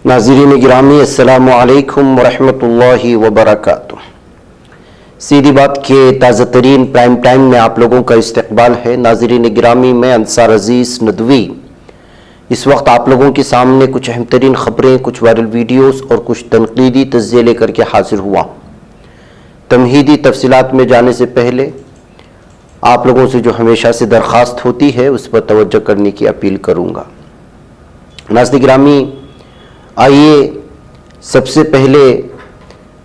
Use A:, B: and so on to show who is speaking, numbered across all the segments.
A: नाज़रीन गिरामी अस्सलामु अलैकुम वरहमतुल्लाहि वबरकातुह। सीधी बात के ताज़ा तरीन प्राइम टाइम में आप लोगों का इस्तकबाल है। नाज़रीन गिरामी, मैं अंसार अजीज़ नदवी इस वक्त आप लोगों के सामने कुछ अहम तरीन ख़बरें, कुछ वायरल वीडियोस और कुछ तनकीदी तज्ज़िये लेकर के हाजिर हुआ। तमहीदी तफसीलात में जाने से पहले आप लोगों से जो हमेशा से दरख्वास्त होती है उस पर तवज्जो करने की अपील करूँगा। नाज़रीन गिरामी, आइए सबसे पहले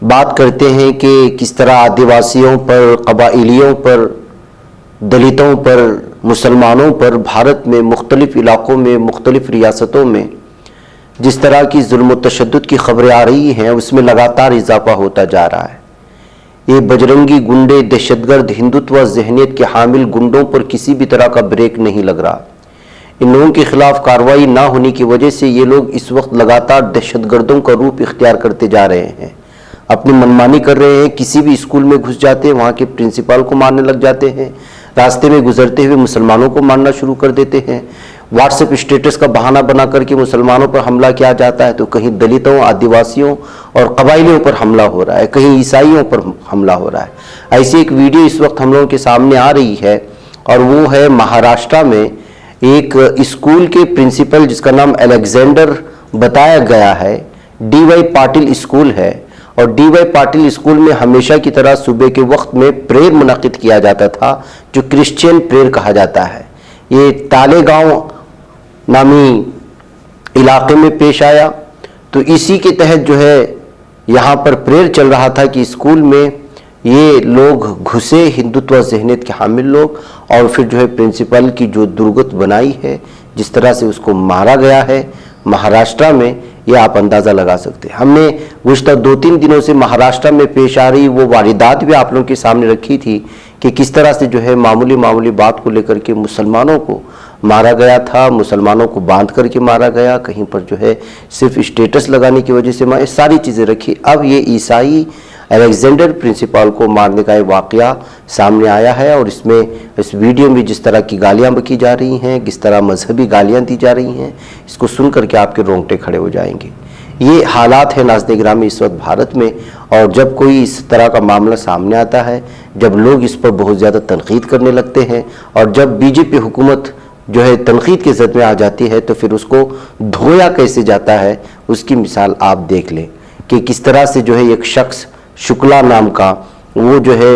A: बात करते हैं कि किस तरह आदिवासियों पर, कबाइलियों पर, दलितों पर, मुसलमानों पर भारत में मुख्तलिफ़ इलाक़ों में, मुख्तलिफ़ रियासतों में जिस तरह की जुल्म व तशद्दुद की ख़बरें आ रही हैं उसमें लगातार इजाफ़ा होता जा रहा है। ये बजरंगी गुंडे, दहशतगर्द, हिंदुत्व ज़हनियत के हामिल गुंडों पर किसी भी तरह का ब्रेक नहीं लग रहा। इन लोगों के खिलाफ कार्रवाई ना होने की वजह से ये लोग इस वक्त लगातार दहशतगर्दों का रूप इख्तियार करते जा रहे हैं, अपनी मनमानी कर रहे हैं। किसी भी स्कूल में घुस जाते हैं, वहाँ के प्रिंसिपल को मारने लग जाते हैं, रास्ते में गुजरते हुए मुसलमानों को मारना शुरू कर देते हैं। व्हाट्सएप स्टेटस का बहाना बना करके मुसलमानों पर हमला किया जाता है तो कहीं दलितों, आदिवासियों और कबाइलियों पर हमला हो रहा है, कहीं ईसाइयों पर हमला हो रहा है। ऐसी एक वीडियो इस वक्त हम लोगों के सामने आ रही है और वो है महाराष्ट्र में एक स्कूल के प्रिंसिपल जिसका नाम अलेक्जेंडर बताया गया है। डी.वाई. पाटिल स्कूल है और डी.वाई. पाटिल स्कूल में हमेशा की तरह सुबह के वक्त में प्रेयर मुनक़िद किया जाता था जो क्रिश्चियन प्रेयर कहा जाता है। ये तालेगांव नामी इलाके में पेश आया तो इसी के तहत जो है यहाँ पर प्रेयर चल रहा था कि स्कूल में ये लोग घुसे, हिंदुत्व ज़हनियत के हामिल लोग, और फिर जो है प्रिंसिपल की जो दुर्गत बनाई है, जिस तरह से उसको मारा गया है महाराष्ट्र में, ये आप अंदाज़ा लगा सकते हैं। हमने गुज़श्ता 2-3 दिनों से महाराष्ट्र में पेश आ रही वो वारदात भी आप लोगों के सामने रखी थी कि किस तरह से जो है मामूली बात को लेकर के मुसलमानों को मारा गया था, मुसलमानों को बांध करके मारा गया, कहीं पर जो है सिर्फ स्टेटस लगाने की वजह से ये सारी चीज़ें रखी। अब ये ईसाई अलेक्जेंडर प्रिंसिपल को मारने का एक वाक़या सामने आया है और इस वीडियो में जिस तरह की गालियाँ बकी जा रही हैं, किस तरह मजहबी गालियाँ दी जा रही हैं, इसको सुन करके आपके रोंगटे खड़े हो जाएंगे। ये हालात है नाज़रीन गिरामी इस वक्त भारत में। और जब कोई इस तरह का मामला सामने आता है, जब लोग इस पर बहुत ज़्यादा तनकीद करने लगते हैं और जब बीजेपी हुकूमत जो है तनकीद के ज़द में आ जाती है तो फिर उसको धोया कैसे जाता है उसकी मिसाल आप देख लें कि किस तरह से जो है एक शख्स शुक्ला नाम का वो जो है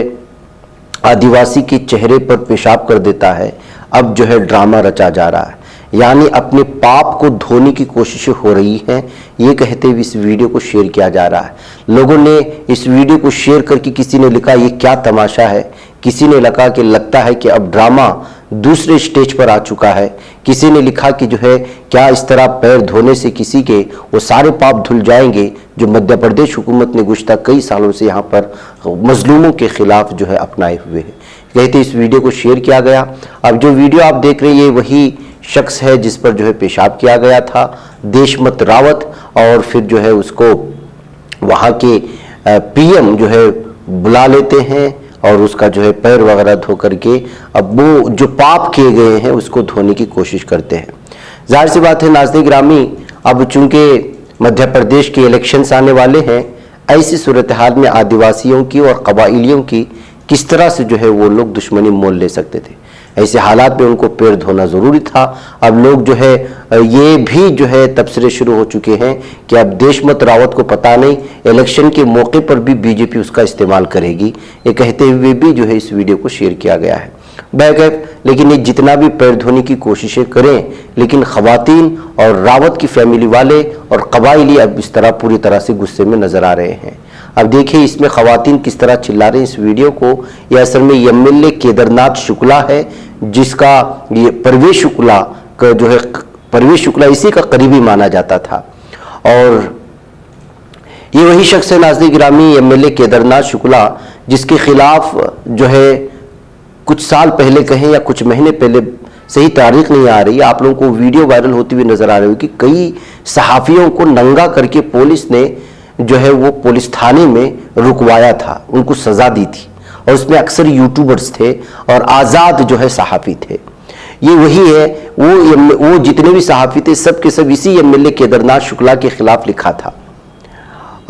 A: आदिवासी के चेहरे पर पेशाब कर देता है। अब जो है ड्रामा रचा जा रहा है, यानी अपने पाप को धोने की कोशिशें हो रही हैं, ये कहते हुए इस वीडियो को शेयर किया जा रहा है। लोगों ने इस वीडियो को शेयर करके किसी ने लिखा ये क्या तमाशा है, किसी ने लिखा कि लगता है कि अब ड्रामा दूसरे स्टेज पर आ चुका है, किसी ने लिखा कि जो है क्या इस तरह पैर धोने से किसी के वो सारे पाप धुल जाएंगे जो मध्य प्रदेश हुकूमत ने गुज़श्ता कई सालों से यहाँ पर मजलूमों के खिलाफ जो है अपनाए हुए हैं। कहते इस वीडियो को शेयर किया गया। अब जो वीडियो आप देख रहे हैं ये वही शख्स है जिस पर जो है पेशाब किया गया था, देशमत रावत, और फिर जो है उसको वहाँ के पीएम जो है बुला लेते हैं और उसका जो है पैर वगैरह धो करके अब वो जो पाप किए गए हैं उसको धोने की कोशिश करते हैं। जाहिर सी बात है नाज़रीन गिरामी, अब चूंकि मध्य प्रदेश के इलेक्शंस आने वाले हैं, ऐसी सूरत हाल में आदिवासियों की और कबाइलियों की किस तरह से जो है वो लोग दुश्मनी मोल ले सकते थे। ऐसे हालात में उनको पैर धोना ज़रूरी था। अब लोग जो है ये भी जो है तबसरे शुरू हो चुके हैं कि अब देशमत रावत को पता नहीं इलेक्शन के मौके पर भी बीजेपी उसका इस्तेमाल करेगी, ये कहते हुए भी जो है इस वीडियो को शेयर किया गया है। बैकअप लेकिन ये जितना भी पैर धोने की कोशिशें करें, लेकिन ख़वातीन और रावत की फैमिली वाले और कबाइली अब इस तरह पूरी तरह से गुस्से में नज़र आ रहे हैं। अब देखिए इसमें ख़वातीन किस तरह चिल्ला रहे हैं इस वीडियो को। यह असल में एमएलए केदारनाथ शुक्ला है जिसका ये परवेश शुक्ला का जो है, परवेश शुक्ला इसी का करीबी माना जाता था और ये वही शख्स है नाज़रीन गिरामी एमएलए केदारनाथ शुक्ला जिसके खिलाफ जो है कुछ साल पहले कहें या कुछ महीने पहले, सही तारीख नहीं आ रही, आप लोगों को वीडियो वायरल होती हुई नजर आ रही होगी, कई सहाफ़ियों को नंगा करके पुलिस ने जो है वो पुलिस थाने में रुकवाया था, उनको सज़ा दी थी और उसमें अक्सर यूट्यूबर्स थे और आज़ाद जो है सहाफ़ी थे। ये वही है, वो जितने भी सहाफ़ी थे सब के सब इसी एमएलए केदारनाथ शुक्ला के खिलाफ लिखा था।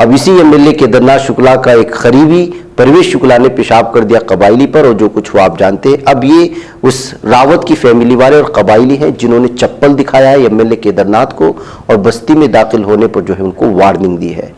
A: अब इसी एमएलए केदारनाथ शुक्ला का एक करीबी परवेश शुक्ला ने पेशाब कर दिया कबायली पर, और जो कुछ हुआ आप जानते हैं। अब ये उस रावत की फैमिली वाले और कबायली हैं जिन्होंने चप्पल दिखाया है एमएलए केदारनाथ को, और बस्ती में दाखिल होने पर जो है उनको वार्निंग दी है।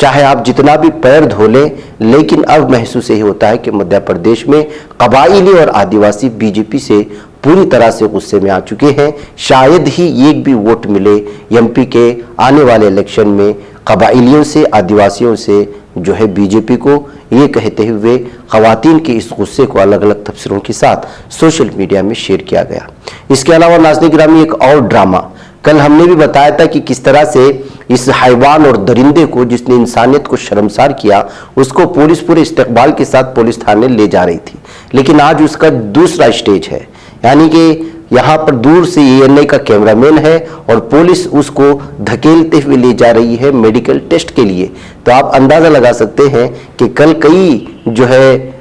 A: चाहे आप जितना भी पैर धो लें, लेकिन अब महसूस यही होता है कि मध्य प्रदेश में कबायली और आदिवासी बीजेपी से पूरी तरह से गुस्से में आ चुके हैं। शायद ही एक भी वोट मिले एमपी के आने वाले इलेक्शन में कबाइलियों से, आदिवासियों से जो है बीजेपी को, ये कहते हुए खवातीन के इस गुस्से को अलग अलग तबसरों के साथ सोशल मीडिया में शेयर किया गया। इसके अलावा नाज़रीन गिरामी एक और ड्रामा कल हमने भी बताया था कि किस तरह से इस हैवान और दरिंदे को, जिसने इंसानियत को शर्मसार किया, उसको पुलिस पूरे इस्तकबाल के साथ पुलिस थाने ले जा रही थी। लेकिन आज उसका दूसरा स्टेज है, यानी कि यहाँ पर दूर से एएनआई का कैमरामैन है और पुलिस उसको धकेलते हुए ले जा रही है मेडिकल टेस्ट के लिए। तो आप अंदाजा लगा सकते हैं कि कल कई जो है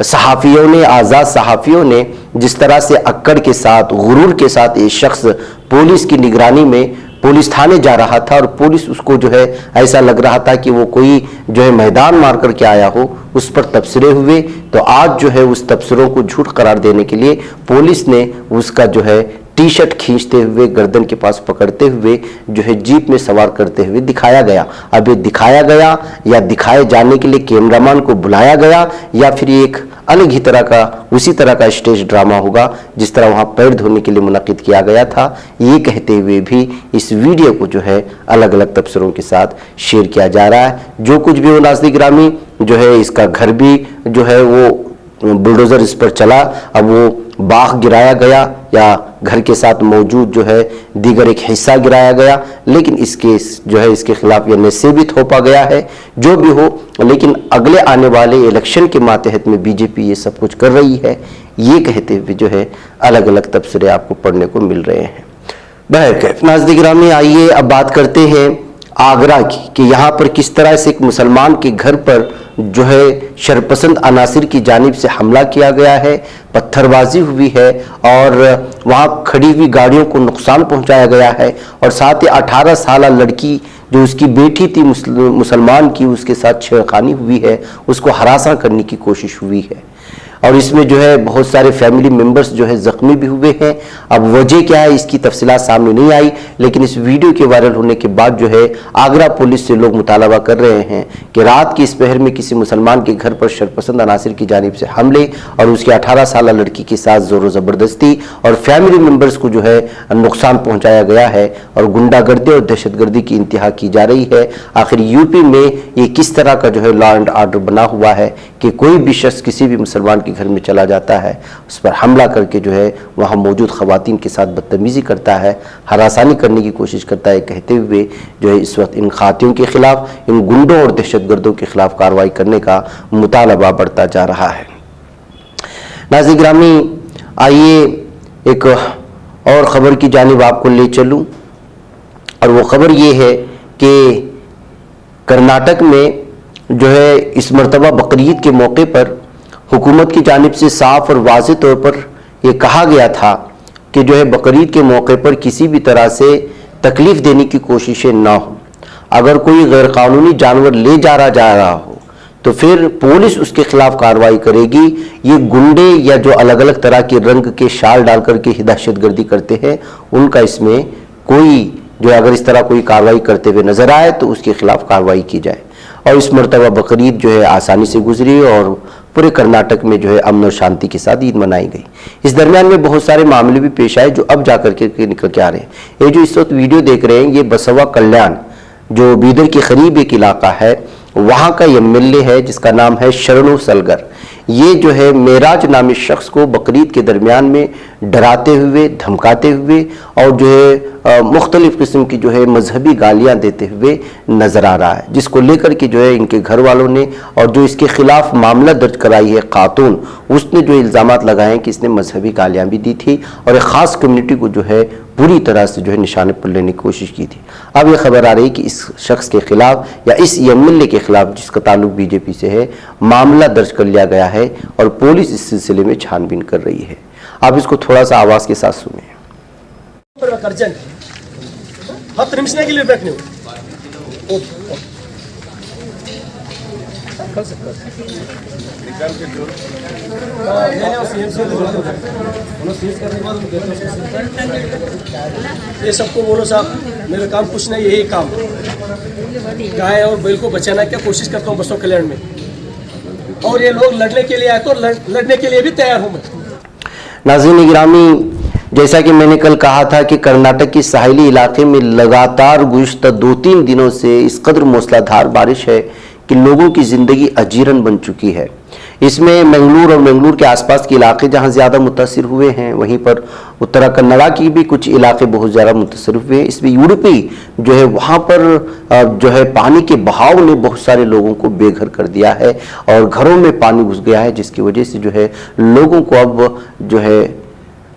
A: सहाफ़ियों ने, आज़ाद सहाफ़ियों ने जिस तरह से अक्कड़ के साथ, गुरूर के साथ ये शख्स पुलिस की निगरानी में पुलिस थाने जा रहा था, और पुलिस उसको जो है ऐसा लग रहा था कि वो कोई जो है मैदान मार करके आया हो, उस पर तबसरे हुए। तो आज जो है उस तबसरों को झूठ करार देने के लिए पुलिस ने उसका जो है टी शर्ट खींचते हुए, गर्दन के पास पकड़ते हुए जो है जीप में सवार करते हुए दिखाया गया। अब ये दिखाया गया या दिखाए जाने के लिए कैमरामैन को बुलाया गया, या फिर एक अलग ही तरह का, उसी तरह का स्टेज ड्रामा होगा जिस तरह वहाँ पैर धोने के लिए मुनक्किद किया गया था। ये कहते हुए भी इस वीडियो को जो है अलग अलग तबसरों के साथ शेयर किया जा रहा है। जो कुछ भी हो नाज़रीन गिरामी, जो है इसका घर भी जो है वो बुलडोज़र इस पर चला, अब वो बाग गिराया गया या घर के साथ मौजूद जो है दीगर एक हिस्सा गिराया गया, लेकिन इसके जो है इसके खिलाफ यह नशे भी थोपा गया है। जो भी हो, लेकिन अगले आने वाले इलेक्शन के मातहत में बीजेपी ये सब कुछ कर रही है, ये कहते हुए जो है अलग अलग तबसरे आपको पढ़ने को मिल रहे हैं। बहरकैफ नाज़रीन गिरामी, आइए अब बात करते हैं आगरा की, कि यहाँ पर किस तरह से एक मुसलमान के घर पर जो है शरपसंद अनासिर की जानिब से हमला किया गया है, पत्थरबाजी हुई है और वहाँ खड़ी हुई गाड़ियों को नुकसान पहुँचाया गया है, और साथ ही 18 साल लड़की जो उसकी बेटी थी मुसलमान की, उसके साथ छेड़खानी हुई है, उसको हरासा करने की कोशिश हुई है। और इसमें जो है बहुत सारे फैमिली मेंबर्स जो है ज़ख्मी भी हुए हैं। अब वजह क्या है इसकी तफसीलात सामने नहीं आई, लेकिन इस वीडियो के वायरल होने के बाद जो है आगरा पुलिस से लोग मुतालबा कर रहे हैं कि रात की इस पहर में किसी मुसलमान के घर पर शरपसंद अनासिर की जानिब से हमले और उसकी 18 साल लड़की के साथ ज़ोर ज़बरदस्ती और फैमिली मेम्बर्स को जो है नुकसान पहुँचाया गया है, और गुंडागर्दी और दहशतगर्दी की इंतहा की जा रही है। आखिर यूपी में ये किस तरह का जो है लॉ एंड आर्डर बना हुआ है कि कोई भी शख्स किसी भी मुसलमान घर में चला जाता है, उस पर हमला करके जो है वहाँ मौजूद खवातीन के साथ बदतमीजी करता है, हरासानी करने की कोशिश करता है, कहते हुए जो है इस वक्त इन खातियों के खिलाफ, इन गुंडों और दहशतगर्दों के खिलाफ कार्रवाई करने का मुतालबा बढ़ता जा रहा है। नाज़रीन गिरामी, आइए एक और ख़बर की जानिब आपको ले चलूँ, और वो ख़बर ये है कि कर्नाटक में जो है इस मरतबा बकरीद के मौके पर हुकूमत की जानिब से साफ और वाज़ेह तौर पर यह कहा गया था कि जो है बकरीद के मौके पर किसी भी तरह से तकलीफ़ देने की कोशिशें ना हो। अगर कोई गैरकानूनी जानवर ले जा रहा हो तो फिर पुलिस उसके खिलाफ कार्रवाई करेगी। ये गुंडे या जो अलग अलग तरह के रंग के शाल डाल करके दहशतगर्दी करते हैं, उनका इसमें कोई जो अगर इस तरह कोई कार्रवाई करते हुए नजर आए तो उसके खिलाफ कार्रवाई की जाए। और इस मरतबा बकरीद जो है आसानी से गुजरी और पूरे कर्नाटक में जो है अमन और शांति के साथ ईद मनाई गई। इस दरमियान में बहुत सारे मामले भी पेश आए जो अब जाकर के निकल के आ रहे हैं। ये जो इस वक्त वीडियो देख रहे हैं, ये बसवा कल्याण जो बीदर के करीब एक इलाका है, वहाँ का एमएलए है जिसका नाम है शरणु सलगर। ये जो है मेराज नामी शख्स को बकरीद के दरमियान में डराते हुए, धमकाते हुए और जो है मुख्तलिफ किस्म की जो है मजहबी गालियाँ देते हुए नज़र आ रहा है, जिसको लेकर के जो है इनके घर वालों ने और जो इसके खिलाफ मामला दर्ज कराई है खातून, उसने जो इल्ज़ामात लगाए हैं कि इसने मजहबी गालियाँ भी दी थी और एक ख़ास कम्युनिटी को जो है पूरी तरह से जो है निशाने पर लेने की कोशिश की थी। अब यह खबर आ रही है कि इस शख्स के खिलाफ या इस एमएलए के खिलाफ जिसका ताल्लुक बीजेपी से है, मामला दर्ज कर लिया गया है और पुलिस इस सिलसिले में छानबीन कर रही है। आप इसको थोड़ा सा आवाज़ के साथ सुनिए।
B: अर्जंट 10 ನಿಮಿಷನಾಗಿಲ್ಲಿ ಇರಬೇಕು ನೀವು. ये सबको बोलो साहब, मेरा काम कुछ नहीं, यही काम गाय और बैल को बचाना क्या कोशिश करता हूँ बसों कल्याण में, और ये लोग लड़ने के लिए आए तो लड़ने के लिए भी तैयार हूँ मैं।
A: नाज़रीन गिरामी, जैसा कि मैंने कल कहा था कि कर्नाटक की साहिली इलाके में लगातार गुज़िश्ता 2-3 दिनों से इस कदर मूसलाधार बारिश है कि लोगों की ज़िंदगी अजीरन बन चुकी है। इसमें मंगलूर और मंगलूर के आसपास के इलाके जहां ज़्यादा मुतासिर हुए हैं, वहीं पर उत्तरा कन्नड़ा की भी कुछ इलाके बहुत ज़्यादा मुतासिर हुए हैं। इसमें यूरोपी जो है वहाँ पर जो है पानी के बहाव ने बहुत सारे लोगों को बेघर कर दिया है और घरों में पानी घुस गया है, जिसकी वजह से जो है लोगों को अब जो है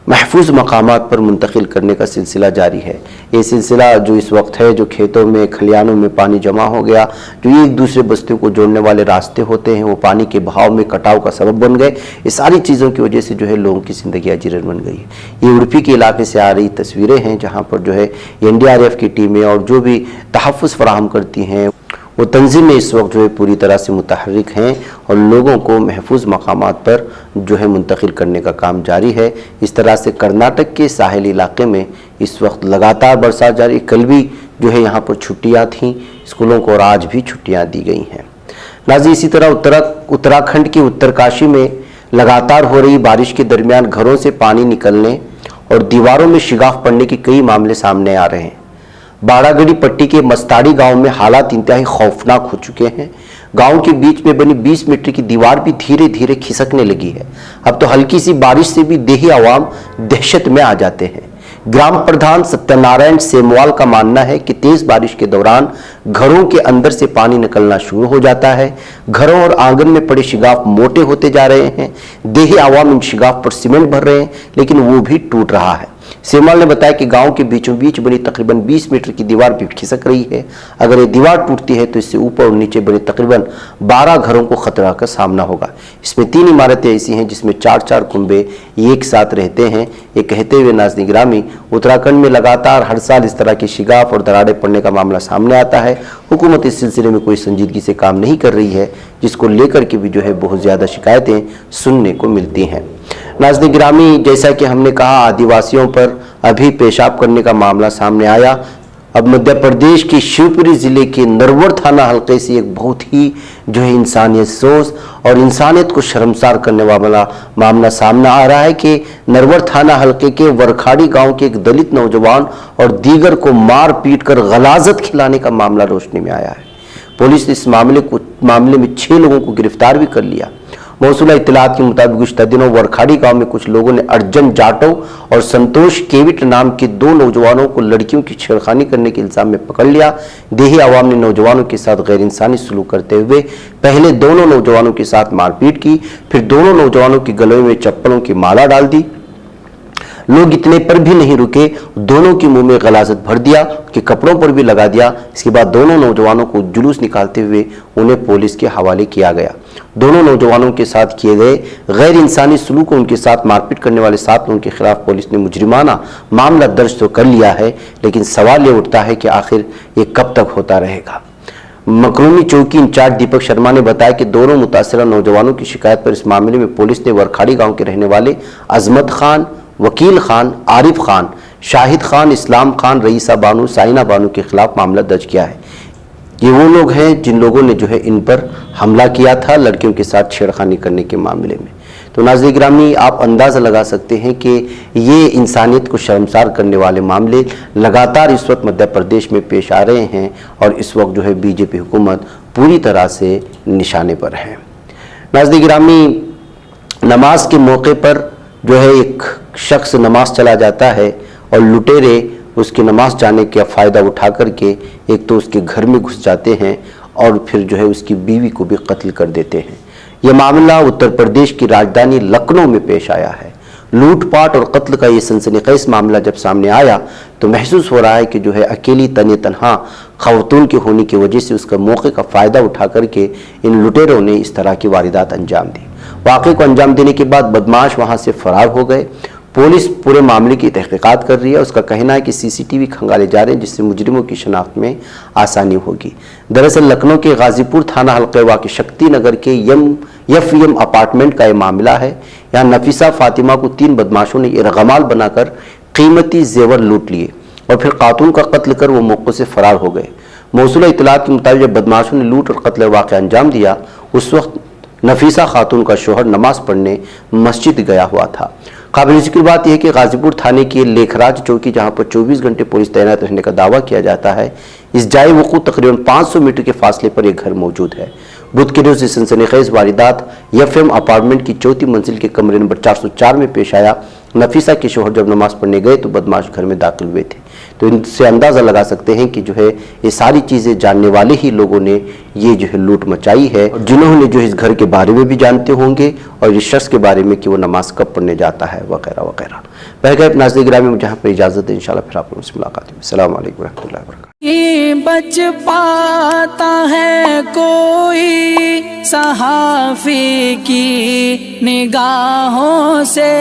A: महफूज मकामात पर मुंतकिल करने का सिलसिला जारी है। ये सिलसिला जो इस वक्त है, जो खेतों में खलियानों में पानी जमा हो गया, जो एक दूसरे बस्तियों को जोड़ने वाले रास्ते होते हैं, वो पानी के बहाव में कटाव का सबब बन गए। ये सारी चीज़ों की वजह से जो है लोगों की ज़िंदगी अजीरन बन गई है। ये उड़पी के इलाके से आ रही तस्वीरें हैं जहाँ पर जो है NDRF की टीमें और जो भी तहफ़्फ़ुज़ फराहम करती हैं वो तंजीमें इस वक्त जो है पूरी तरह से मुतहर्रिक हैं और लोगों को महफूज मकामात पर जो है मुंतकिल करने का काम जारी है। इस तरह से कर्नाटक के साहिली इलाके में इस वक्त लगातार बरसात जारी। कल भी जो है यहाँ पर छुट्टियाँ थीं स्कूलों को और आज भी छुट्टियाँ दी गई हैं। नाज़रीन, इसी तरह उत्तराखंड के उत्तरकाशी में लगातार हो रही बारिश के दरमियान घरों से पानी निकलने और दीवारों में शिगाफ पड़ने के कई मामले सामने आ रहे हैं। बाड़ागढ़ी पट्टी के मस्ताड़ी गांव में हालात इंतहाई खौफनाक हो चुके हैं। गांव के बीच में बनी 20 मीटर की दीवार भी धीरे धीरे खिसकने लगी है। अब तो हल्की सी बारिश से भी देही आवाम दहशत में आ जाते हैं। ग्राम प्रधान सत्यनारायण सेमवाल का मानना है कि तेज बारिश के दौरान घरों के अंदर से पानी निकलना शुरू हो जाता है। घरों और आंगन में पड़े शिगाफ मोटे होते जा रहे हैं। देही आवाम इन शिगाफ पर सीमेंट भर रहे हैं, लेकिन वो भी टूट रहा है। सेमवाल ने बताया कि गांव के बीचों बीच बनी तकरीबन 20 मीटर की दीवार भी खिसक रही है। अगर ये दीवार टूटती है तो इससे ऊपर और नीचे बने तकरीबन 12 घरों को खतरा का सामना होगा। इसमें 3 इमारतें ऐसी हैं जिसमें 4-4 कुंबे एक साथ रहते हैं। ये कहते हुए नाज़रीन गिरामी, उत्तराखंड में लगातार हर साल इस तरह की शिगाफ और दरारें पड़ने का मामला सामने आता है। हुकूमत इस सिलसिले में कोई संजीदगी से काम नहीं कर रही है, जिसको लेकर के भी जो है बहुत ज़्यादा शिकायतें सुनने को मिलती हैं। नाज़रीन गिरामी, जैसा कि हमने कहा, आदिवासियों पर अभी पेशाब करने का मामला सामने आया। अब मध्य प्रदेश के शिवपुरी ज़िले के नरवर थाना हल्के से एक बहुत ही जो है इंसानियत सोच और इंसानियत को शर्मसार करने वाला मामला सामने आ रहा है कि नरवर थाना हल्के के वरखाड़ी गांव के एक दलित नौजवान और दीगर को मार पीट कर गलाजत खिलाने का मामला रोशनी में आया है। पुलिस ने इस मामले में 6 लोगों को गिरफ्तार भी कर लिया। मौसूला इत्तलात के मुताबिक गुज़िश्ता दिनों वरखाड़ी गांव में कुछ लोगों ने अर्जन जाटव और संतोष केविट नाम के 2 नौजवानों को लड़कियों की छेड़खानी करने के इल्जाम में पकड़ लिया। देही आवाम ने नौजवानों के साथ गैर इंसानी सलूक करते हुए पहले दोनों नौजवानों के साथ मारपीट की, फिर दोनों नौजवानों के गले में चप्पलों की माला डाल दी। लोग इतने पर भी नहीं रुके, दोनों के मुंह में गलाजत भर दिया कि कपड़ों पर भी लगा दिया। इसके बाद दोनों नौजवानों को जुलूस निकालते हुए उन्हें पुलिस के हवाले किया गया। दोनों नौजवानों के साथ किए गए गैर इंसानी सलूक और उनके साथ मारपीट करने वाले 7 लोगों के खिलाफ पुलिस ने मुजरिमाना मामला दर्ज तो कर लिया है, लेकिन सवाल ये उठता है कि आखिर ये कब तक होता रहेगा। मकरूमी चौकी इंचार्ज दीपक शर्मा ने बताया कि दोनों मुतासिरा नौजवानों की शिकायत पर इस मामले में पुलिस ने वरखाड़ी गांव के रहने वाले अजमत खान, वकील खान, आरिफ खान, शाहिद खान, इस्लाम खान, रईसा बानू, साइना बानू के खिलाफ मामला दर्ज किया है। ये वो लोग हैं जिन लोगों ने जो है इन पर हमला किया था लड़कियों के साथ छेड़खानी करने के मामले में। तो नाज़रीन गिरामी, आप अंदाज़ा लगा सकते हैं कि ये इंसानियत को शर्मसार करने वाले मामले लगातार इस वक्त मध्य प्रदेश में पेश आ रहे हैं और इस वक्त जो है बीजेपी हुकूमत पूरी तरह से निशाने पर है। नाज़रीन गिरामी, नमाज के मौके पर जो है एक शख्स नमाज चला जाता है और लुटेरे उसकी नमाज जाने का फ़ायदा उठा करके एक तो उसके घर में घुस जाते हैं और फिर जो है उसकी बीवी को भी कत्ल कर देते हैं। यह मामला उत्तर प्रदेश की राजधानी लखनऊ में पेश आया है। लूटपाट और कत्ल का ये सनसनीखेज मामला जब सामने आया तो महसूस हो रहा है कि जो है अकेली तन्हा खवातून के होने की वजह से उसका मौके का फ़ायदा उठा करके इन लुटेरों ने इस तरह की वारदात अंजाम दी। वाक़े को अंजाम देने के बाद बदमाश वहाँ से फरार हो गए। पुलिस पूरे मामले की तहकीकात कर रही है। उसका कहना है कि सीसीटीवी खंगाले जा रहे हैं जिससे मुजरिमों की शनाख्त में आसानी होगी। दरअसल लखनऊ के गाजीपुर थाना हल्के वाक़ शक्ति नगर के एफएम अपार्टमेंट का यह मामला है। यहाँ नफीसा फातिमा को 3 बदमाशों ने इरगमाल बनाकर कीमती जेवर लूट लिए और फिर खातून का कत्ल कर वो मौके से फरार हो गए। मौसूला इत्तलात के मुताबिक जब बदमाशों ने लूट और कत्ल वाक़या अंजाम दिया उस वक्त नफीसा खातून का शोहर नमाज पढ़ने मस्जिद गया हुआ था। काबिल जिक्र बात यह है कि गाजीपुर थाने की लेखराज चौकी, जहां पर 24 घंटे पुलिस तैनात रहने का दावा किया जाता है, इस जाए वक़ूअ तकरीबन 500 मीटर के फासले पर यह घर मौजूद है। बुध के रोज सनसनीखेज वारदात एफएम अपार्टमेंट की 4थी मंजिल के कमरे नंबर 404 में पेश आया। नफीसा के शोहर जब नमाज पढ़ने गए तो बदमाश घर में दाखिल हुए थे। तो इनसे अंदाज़ा लगा सकते हैं कि जो है ये सारी चीज़ें जानने वाले ही लोगों ने ये जो है लूट मचाई है, जिन्होंने जो इस घर के बारे में भी जानते होंगे और इस शख्स के बारे में कि वो नमाज कब पढ़ने जाता है वगैरह वगैरह। पहले नाज़रीन गिरामी में जहाँ पर इजाज़त है, इंशाल्लाह फिर आप लोगों से मुलाकात होगी। अस्सलाम वालेकुम रहमतुल्लाहि व बरकातहू।
C: बच पाता है कोई सहाफ़ी की निगाहों से,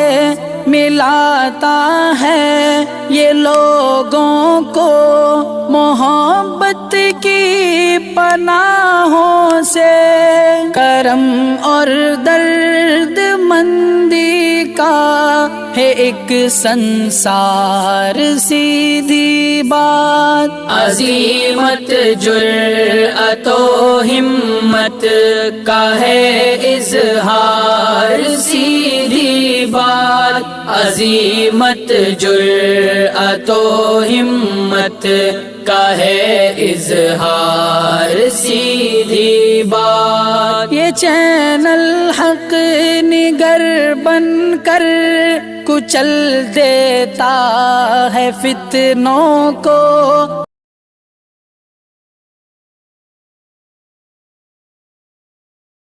C: मिलाता है ये लोगों को मोहब्बत की पनाहों से। करम और दर्द मंदी का है एक संसार सीधी बात। अजीमत जुर्अतो हिम्मत का है इज़हार सीधी बात। अजीमत जुर्अतो हिम्मत का है इज़हार सीधी बात। ये चैनल हक निगर बनकर कुचल देता है फितनों को।